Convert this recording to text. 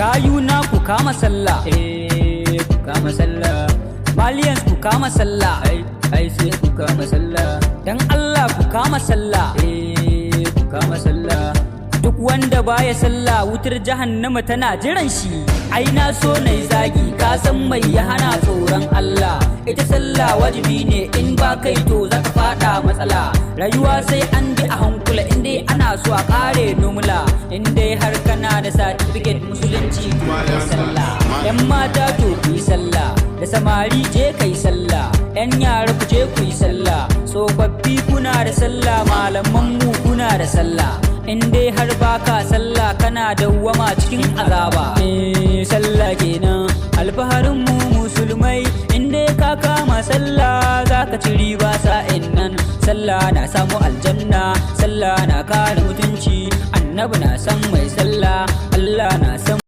gayuna ku kama sallah, ku kama sallah. Malians ku kama sallah, ai sai ku kama sallah. Dan Allah ku kama sallah, ku kama sallah. Duk wanda baya sallah wutar jahannama tana jiran shi. Ai na so nayi zagi ka san mai ya hana tsoron Allah. Ita sallah wajibi ne in ba kai to zaka fada matsala. Rayuwa sai an bi a hankula indai ana so a kare numula. Indai har kana da certificate musulunci to kai sallah. Yan mata to ku yi sallah, da samari je kai sallah. Yan yara ku je ku yi sallah, tsofaffi kuna da sallah, malaman mu kuna da sallah. In dai har baka sallah kana dawwama cikin azaba. Sallah kenan alfaharin mu musulmai. In dai ka kama sallah zaka ci riba sa'in nan. Sallah na samu aljanna, sallah na kare mutunci. Annabi na san mai sallah, Allah na san